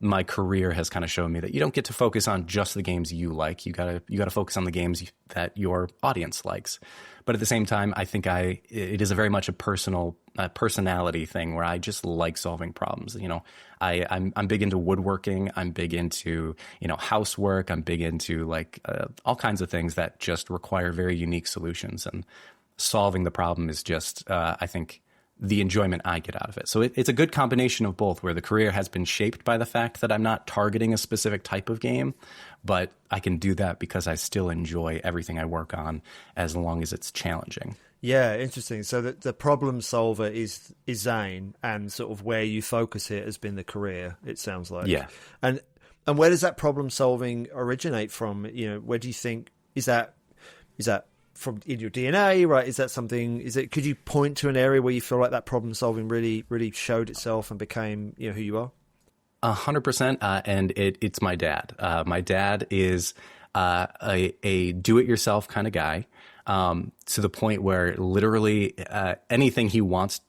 my career has kind of shown me that you don't get to focus on just the games you like. You gotta focus on the games that your audience likes. But at the same time, I think it is a very much a personality thing where I just like solving problems. I'm big into woodworking. I'm big into, housework. I'm big into all kinds of things that just require very unique solutions, and solving the problem is just, I think, the enjoyment I get out of it. So it's a good combination of both, where the career has been shaped by the fact that I'm not targeting a specific type of game, but I can do that because I still enjoy everything I work on as long as it's challenging. Yeah, interesting. So the problem solver is Zane, and sort of where you focus it has been the career, it sounds like. Yeah. And where does that problem solving originate from? Where do you think, is that from in your DNA, right? Is that something, could you point to an area where you feel like that problem solving really, really showed itself and became, who you are? 100%. And it's my dad. My dad is a do-it-yourself kind of guy, to the point where literally anything he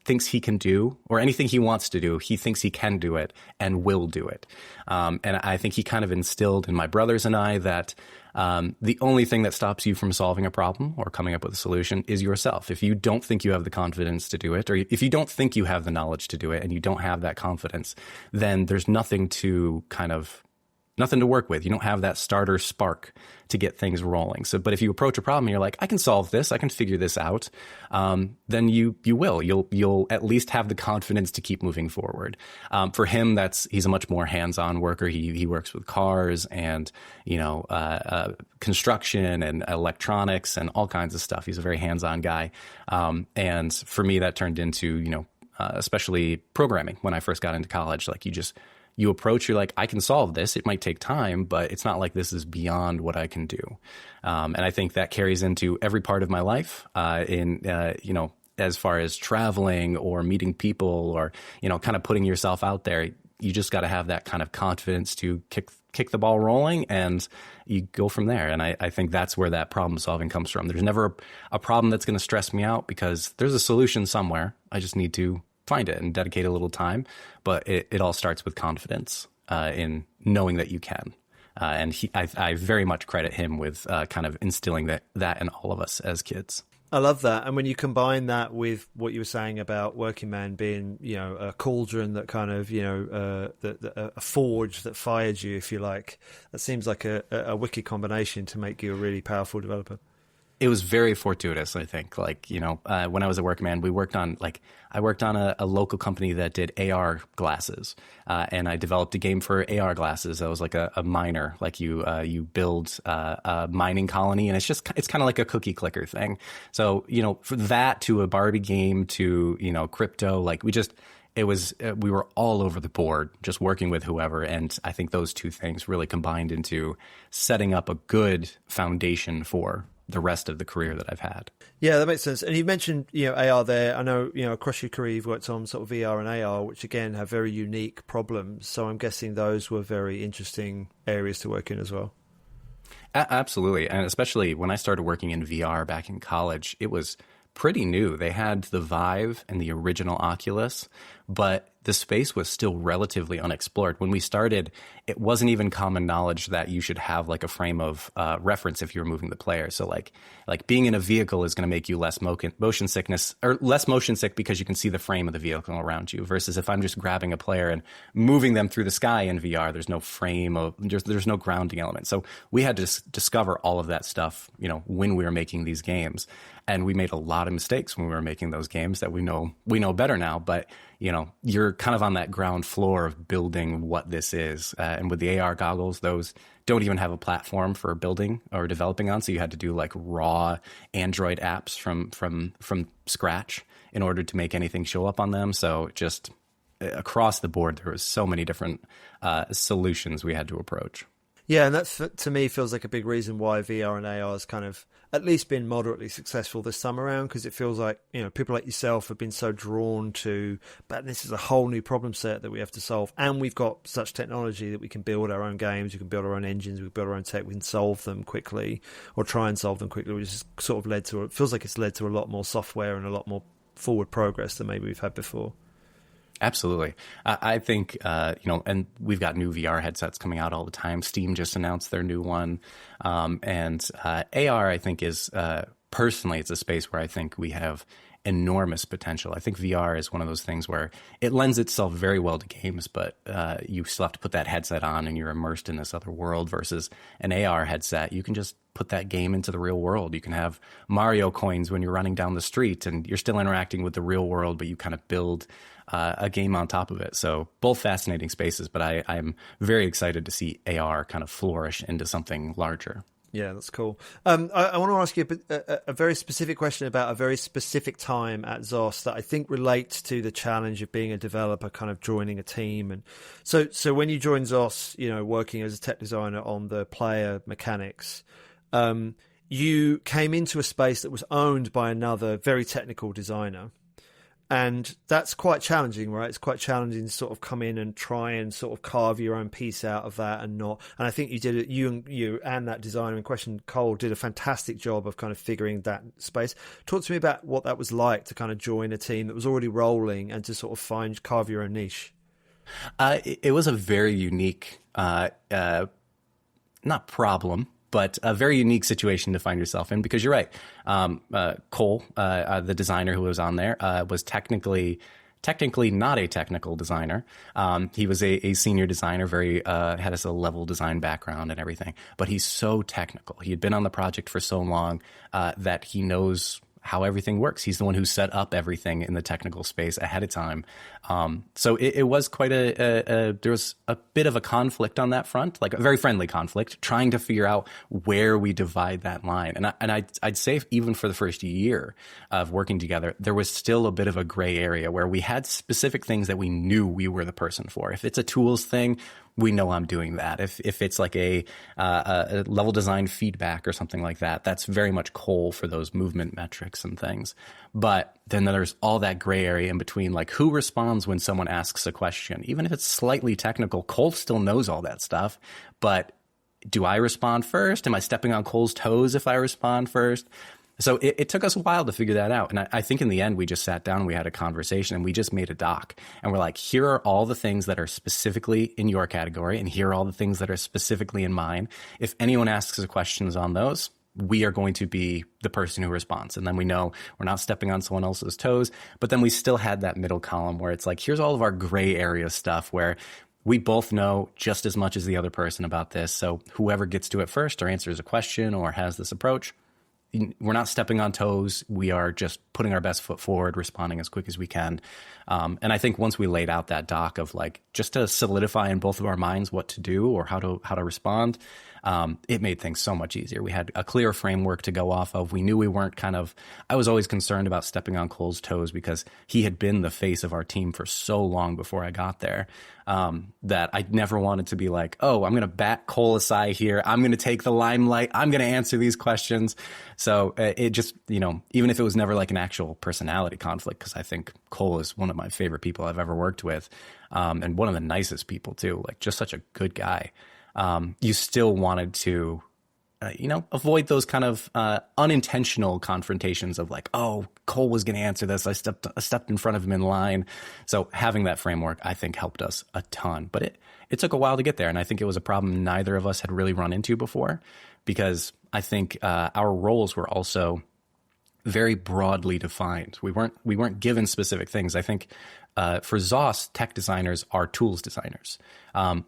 thinks he can do, or anything he wants to do, he thinks he can do it and will do it. And I think he kind of instilled in my brothers and I that the only thing that stops you from solving a problem or coming up with a solution is yourself. If you don't think you have the confidence to do it, or if you don't think you have the knowledge to do it and you don't have that confidence, then there's nothing to work with. You don't have that starter spark to get things rolling. So, but if you approach a problem and you're like, I can solve this, I can figure this out, then you will. You'll at least have the confidence to keep moving forward. For him, he's a much more hands-on worker. He works with cars and construction and electronics and all kinds of stuff. He's a very hands-on guy. And for me, that turned into especially programming when I first got into college. Like you approach, you're like, I can solve this. It might take time, but it's not like this is beyond what I can do. And I think that carries into every part of my life, as far as traveling or meeting people or, kind of putting yourself out there. You just got to have that kind of confidence to kick the ball rolling, and you go from there. And I think that's where that problem solving comes from. There's never a problem that's going to stress me out because there's a solution somewhere. I just need to find it and dedicate a little time. But it all starts with confidence in knowing that you can. And I very much credit him with kind of instilling that in all of us as kids. I love that. And when you combine that with what you were saying about Working Man being, a cauldron that kind of, a forge that fired you, if you like, that seems like a wicked combination to make you a really powerful developer. It was very fortuitous, I think. When I was at Workman, I worked on a local company that did AR glasses, and I developed a game for AR glasses. That was like a miner, like you build a mining colony, and it's kind of like a cookie clicker thing. So, for that to a Barbie game to, crypto, we were all over the board just working with whoever. And I think those two things really combined into setting up a good foundation for the rest of the career that I've had. Yeah, that makes sense. And you mentioned, AR there. I know, across your career, you've worked on sort of VR and AR, which again have very unique problems. So I'm guessing those were very interesting areas to work in as well. Absolutely. And especially when I started working in VR back in college, it was pretty new. They had the Vive and the original Oculus, but the space was still relatively unexplored. When we started, it wasn't even common knowledge that you should have like a frame of reference if you were moving the player. So like being in a vehicle is going to make you less motion sickness, or less motion sick because you can see the frame of the vehicle around you, versus if I'm just grabbing a player and moving them through the sky in VR, there's no frame there's no grounding element. So we had to discover all of that stuff, when we were making these games. And we made a lot of mistakes when we were making those games that we know better now. But, you're kind of on that ground floor of building what this is. And with the AR goggles, those don't even have a platform for building or developing on. So you had to do like raw Android apps from scratch in order to make anything show up on them. So just across the board, there was so many different solutions we had to approach. Yeah, and that to me feels like a big reason why VR and AR has kind of at least been moderately successful this time around, because it feels like, people like yourself have been so drawn to, but this is a whole new problem set that we have to solve. And we've got such technology that we can build our own games, we can build our own engines, we can build our own tech, we can solve them quickly or try and solve them quickly, which has sort of it feels like it's led to a lot more software and a lot more forward progress than maybe we've had before. Absolutely. I think, and we've got new VR headsets coming out all the time. Steam just announced their new one. And AR, I think, is personally, it's a space where I think we have enormous potential. I think VR is one of those things where it lends itself very well to games, but you still have to put that headset on and you're immersed in this other world versus an AR headset. You can just put that game into the real world. You can have Mario coins when you're running down the street and you're still interacting with the real world, but you kind of build a game on top of it. So both fascinating spaces, but I'm very excited to see AR kind of flourish into something larger. Yeah, that's cool. I want to ask you a very specific question about a very specific time at ZOS that I think relates to the challenge of being a developer, kind of joining a team. And so when you joined ZOS, working as a tech designer on the player mechanics, you came into a space that was owned by another very technical designer. And that's quite challenging, right? It's quite challenging to sort of come in and try and sort of carve your own piece out of that and not. And I think you did it, you and that designer in question, Cole, did a fantastic job of kind of figuring that space. Talk to me about what that was like to kind of join a team that was already rolling and to sort of carve your own niche. It was a very unique, not problem, but a very unique situation to find yourself in, because you're right. Cole, the designer who was on there, was technically not a technical designer. He was a senior designer, had a level design background and everything, but he's so technical. He had been on the project for so long that he knows how everything works. He's the one who set up everything in the technical space ahead of time. So it was quite there was a bit of a conflict on that front, like a very friendly conflict, trying to figure out where we divide that line. And I'd say even for the first year of working together, there was still a bit of a gray area where we had specific things that we knew we were the person for. If it's a tools thing, we know I'm doing that. If it's like a level design feedback or something like that, that's very much Cole for those movement metrics and things. But then there's all that gray area in between, like who responds when someone asks a question. Even if it's slightly technical, Cole still knows all that stuff. But do I respond first? Am I stepping on Cole's toes if I respond first? So it took us a while to figure that out. And I think in the end, we just sat down and we had a conversation and we just made a doc. And we're like, here are all the things that are specifically in your category, and here are all the things that are specifically in mine. If anyone asks us questions on those, we are going to be the person who responds. And then we know we're not stepping on someone else's toes. But then we still had that middle column where it's like, here's all of our gray area stuff where we both know just as much as the other person about this. So whoever gets to it first or answers a question or has this approach, we're not stepping on toes. We are just putting our best foot forward, responding as quick as we can. And I think once we laid out that doc of like, just to solidify in both of our minds what to do or how to respond, it made things so much easier. We had a clear framework to go off of. We knew we weren't I was always concerned about stepping on Cole's toes because he had been the face of our team for so long before I got there, that I never wanted to be like, oh, I'm going to bat Cole aside here. I'm going to take the limelight. I'm going to answer these questions. So it just, even if it was never like an actual personality conflict, because I think Cole is one of my favorite people I've ever worked with, and one of the nicest people too, like just such a good guy. You still wanted to, avoid those kind of unintentional confrontations of like, oh, Cole was going to answer this. I stepped in front of him in line. So having that framework, I think, helped us a ton. But it took a while to get there. And I think it was a problem neither of us had really run into before, because I think our roles were also very broadly defined. We weren't given specific things. I think for ZOS, tech designers are tools designers,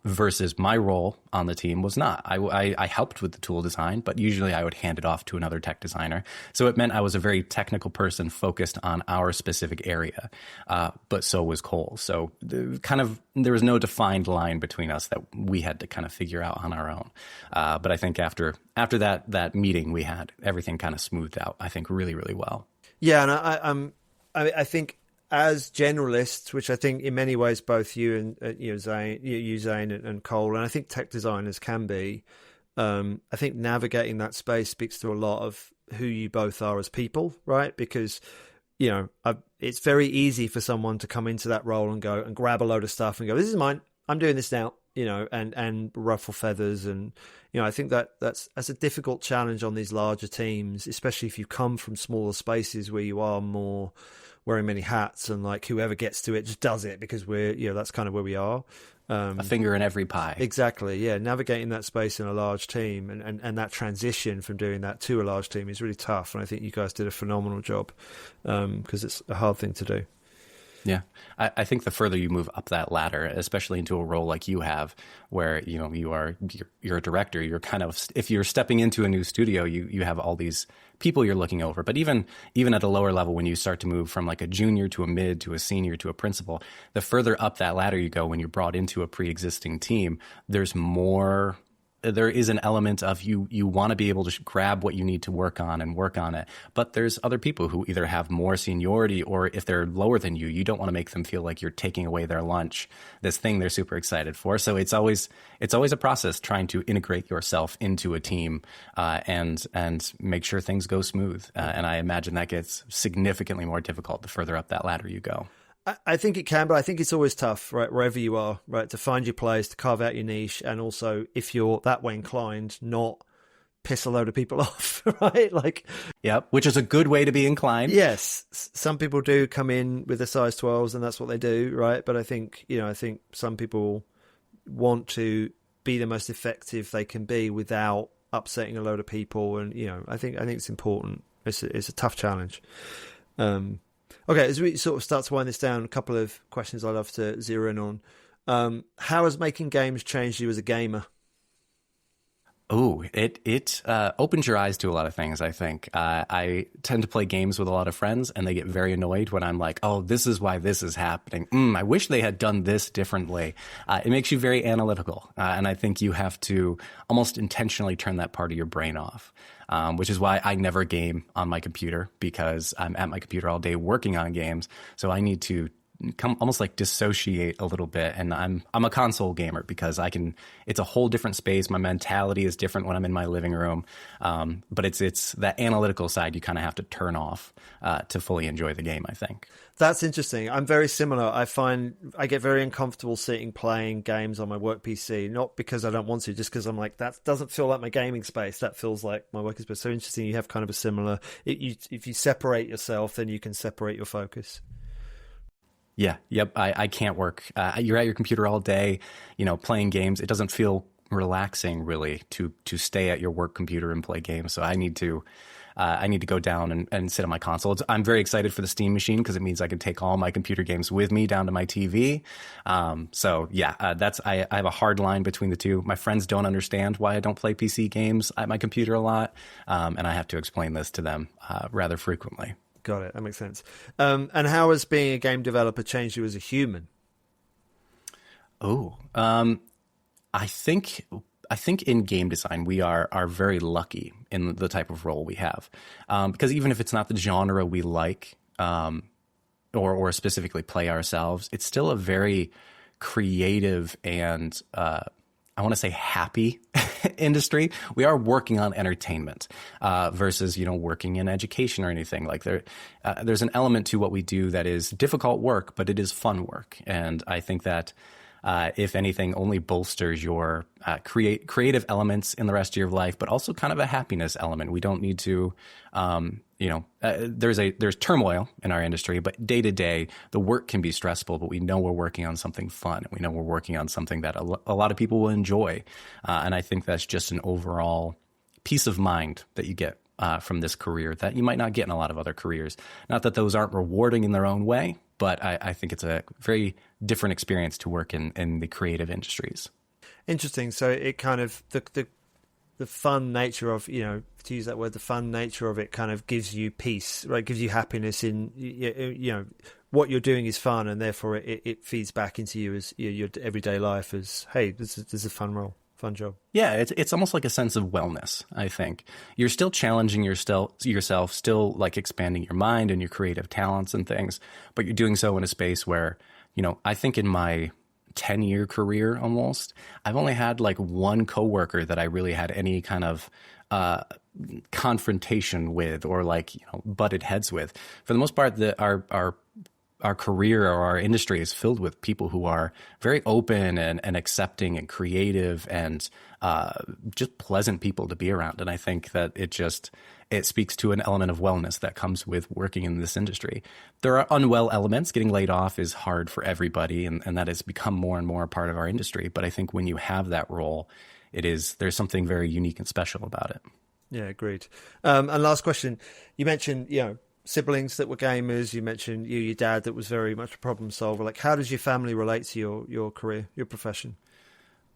versus my role on the team was not. I helped with the tool design, but usually I would hand it off to another tech designer. So it meant I was a very technical person focused on our specific area, but so was Cole. So there was no defined line between us that we had to kind of figure out on our own. But I think after that meeting we had, everything kind of smoothed out, I think, really, really well. Yeah, and I think, as generalists, which I think in many ways both you and Zane and Cole, and I think tech designers can be, I think navigating that space speaks to a lot of who you both are as people, right? Because it's very easy for someone to come into that role and go and grab a load of stuff and go, "This is mine. I'm doing this now," and ruffle feathers, and I think that's a difficult challenge on these larger teams, especially if you come from smaller spaces where wearing many hats, and like whoever gets to it just does it because we're, that's kind of where we are. A finger in every pie. Exactly, yeah. Navigating that space in a large team and that transition from doing that to a large team is really tough. And I think you guys did a phenomenal job because it's a hard thing to do. Yeah, I think the further you move up that ladder, especially into a role like you have, where you're a director, you're kind of, if you're stepping into a new studio, you have all these people you're looking over. But even at a lower level, when you start to move from like a junior to a mid to a senior to a principal, the further up that ladder you go, when you're brought into a pre-existing team, there is an element of you want to be able to grab what you need to work on and work on it. But there's other people who either have more seniority, or if they're lower than you don't want to make them feel like you're taking away their lunch, this thing they're super excited for. So it's always a process trying to integrate yourself into a team and make sure things go smooth. And I imagine that gets significantly more difficult the further up that ladder you go. I think it can, but I think it's always tough, right? Wherever you are, right? To find your place, to carve out your niche. And also, if you're that way inclined, not piss a load of people off, right? Like, yep, which is a good way to be inclined. Yes. Some people do come in with a size 12s and that's what they do, right? But I think some people want to be the most effective they can be without upsetting a load of people. And, I think it's important. It's a tough challenge. Okay, as we sort of start to wind this down, a couple of questions I'd love to zero in on. How has making games changed you as a gamer? Oh, it opens your eyes to a lot of things, I think. I tend to play games with a lot of friends, and they get very annoyed when I'm like, oh, this is why this is happening. I wish they had done this differently. It makes you very analytical, and I think you have to almost intentionally turn that part of your brain off, which is why I never game on my computer, because I'm at my computer all day working on games. So I need to almost like dissociate a little bit, and I'm a console gamer because it's a whole different space. My mentality is different when I'm in my living room, but it's that analytical side you kind of have to turn off to fully enjoy the game, I think. That's interesting. I'm very similar. I find I get very uncomfortable sitting playing games on my work PC, not because I don't want to, just because I'm like, that doesn't feel like my gaming space. That feels like my working space. So interesting. You have kind of a similar, if you separate yourself, then you can separate your focus. Yeah. Yep. I can't work. You're at your computer all day, playing games. It doesn't feel relaxing really to stay at your work computer and play games. So I need to go down and sit on my console. I'm very excited for the Steam machine because it means I can take all my computer games with me down to my TV. I have a hard line between the two. My friends don't understand why I don't play PC games at my computer a lot. And I have to explain this to them rather frequently. Got it. That makes sense. And how has being a game developer changed you as a human? I think in game design we are very lucky in the type of role we have, because even if it's not the genre we like, or specifically play ourselves, it's still a very creative and I want to say happy industry. We are working on entertainment versus, working in education or anything. Like there's an element to what we do that is difficult work, but it is fun work. And I think that if anything, only bolsters your creative elements in the rest of your life, but also kind of a happiness element. We don't need to, there's turmoil in our industry, but day to day, the work can be stressful, but we know we're working on something fun. We know we're working on something that a lot of people will enjoy. And I think that's just an overall peace of mind that you get from this career that you might not get in a lot of other careers. Not that those aren't rewarding in their own way, but I think it's a very different experience to work in the creative industries. Interesting. So it kind of, the fun nature of, to use that word, the fun nature of it kind of gives you peace, right? Gives you happiness in, what you're doing is fun, and therefore it feeds back into you as your everyday life as, hey, this is a fun role. Fun job. Yeah, it's almost like a sense of wellness, I think. You're still challenging yourself, still like expanding your mind and your creative talents and things, but you're doing so in a space where, I think in my 10-year career almost, I've only had like one coworker that I really had any kind of confrontation with or butted heads with. For the most part, our our career or our industry is filled with people who are very open and accepting and creative and just pleasant people to be around. And I think that it speaks to an element of wellness that comes with working in this industry. There are unwell elements. Getting laid off is hard for everybody, and that has become more and more a part of our industry. But I think when you have that role, there's something very unique and special about it. Yeah, agreed. And last question, you mentioned, siblings that were gamers. You mentioned your dad that was very much a problem solver. Like, how does your family relate to your career, your profession?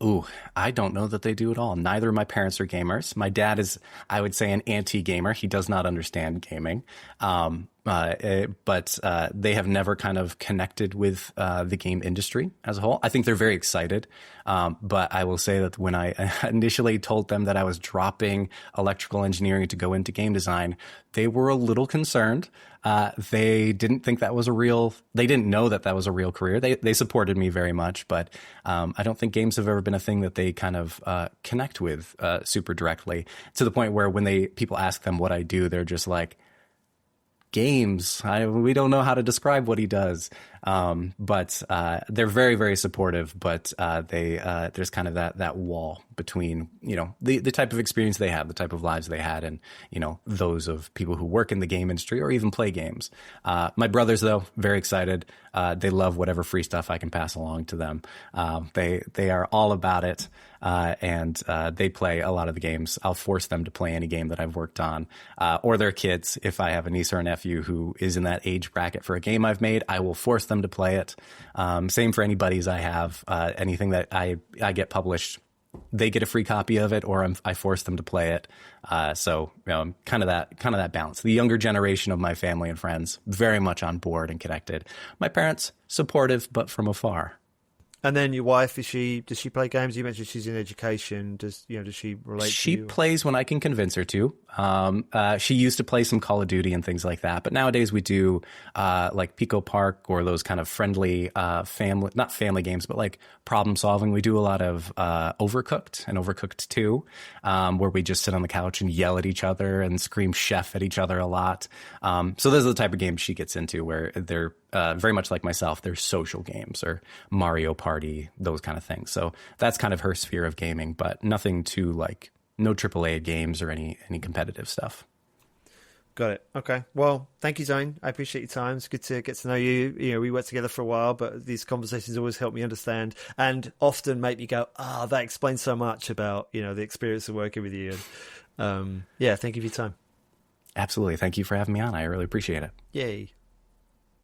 Ooh, I don't know that they do at all. Neither of my parents are gamers. My dad is, I would say, an anti-gamer. He does not understand gaming. But they have never kind of connected with the game industry as a whole. I think they're very excited. But I will say that when I initially told them that I was dropping electrical engineering to go into game design, they were a little concerned. They didn't think they didn't know that was a real career. They supported me very much, but I don't think games have ever been a thing that they kind of connect with super directly, to the point where when people ask them what I do, they're just like, games. We don't know how to describe what he does. But they're very, very supportive, but there's kind of that wall between, the type of experience they have, the type of lives they had, and, those of people who work in the game industry or even play games. My brothers, though, very excited. They love whatever free stuff I can pass along to them. They are all about it. And they play a lot of the games. I'll force them to play any game that I've worked on, or their kids. If I have a niece or a nephew who is in that age bracket for a game I've made, I will force them to play it. Same for any buddies I have. Anything that I get published, they get a free copy of it, or I force them to play it. So kind of that balance. The younger generation of my family and friends, very much on board and connected. My parents, supportive, but from afar. And then your wife, does she play games? You mentioned she's in education. Does she relate to you? She plays when I can convince her to. She used to play some Call of Duty and things like that. But nowadays we do like Pico Park or those kind of friendly not family games, but like problem solving. We do a lot of Overcooked and Overcooked 2, where we just sit on the couch and yell at each other and scream chef at each other a lot. So those are the type of games she gets into, where they're very much like myself. They're social games or Mario Party, those kind of things. So that's kind of her sphere of gaming, but nothing too like no AAA games or any competitive stuff. Got it. Okay. Well, thank you, Zane. I appreciate your time. It's good to get to know you. We worked together for a while, but these conversations always help me understand and often make me go, that explains so much about, the experience of working with you. And thank you for your time. Absolutely. Thank you for having me on. I really appreciate it. Yay.